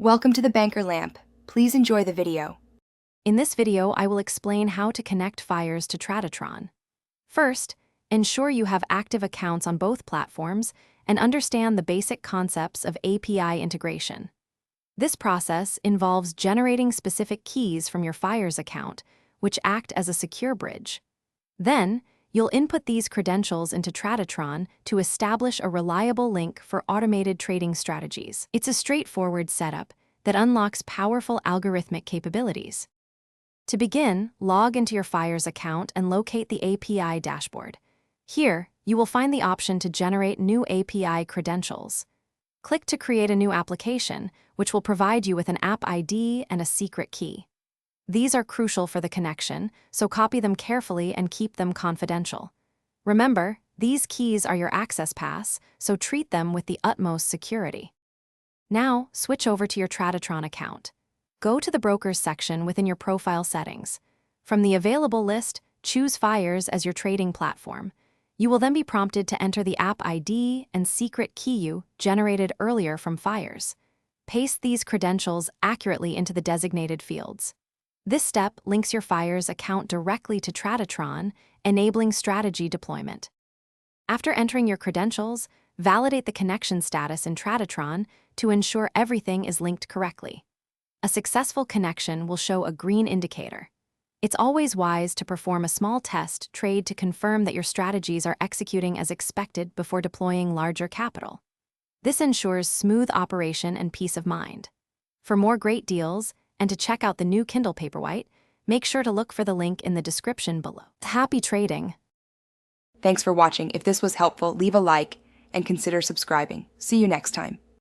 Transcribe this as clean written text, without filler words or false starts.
Welcome to the Banker Lamp. Please enjoy the video. In this video, I will explain how to connect Fyers to Tradetron. First, ensure you have active accounts on both platforms and understand the basic concepts of API integration. This process involves generating specific keys from your Fyers account, which act as a secure bridge. Then, you'll input these credentials into Tradetron to establish a reliable link for automated trading strategies. It's a straightforward setup that unlocks powerful algorithmic capabilities. To begin, log into your Fyers account and locate the API dashboard. Here, you will find the option to generate new API credentials. Click to create a new application, which will provide you with an app ID and a secret key. These are crucial for the connection, so copy them carefully and keep them confidential. Remember, these keys are your access pass, so treat them with the utmost security. Now, switch over to your Tradetron account. Go to the Brokers section within your profile settings. From the available list, choose Fyers as your trading platform. You will then be prompted to enter the app ID and secret key you generated earlier from Fyers. Paste these credentials accurately into the designated fields. This step links your Fyers account directly to Tradetron, enabling strategy deployment. After entering your credentials, validate the connection status in Tradetron to ensure everything is linked correctly. A successful connection will show a green indicator. It's always wise to perform a small test trade to confirm that your strategies are executing as expected before deploying larger capital. This ensures smooth operation and peace of mind. For more great deals, and to check out the new Kindle Paperwhite, make sure to look for the link in the description below. Happy trading! Thanks for watching. If this was helpful, leave a like and consider subscribing. See you next time.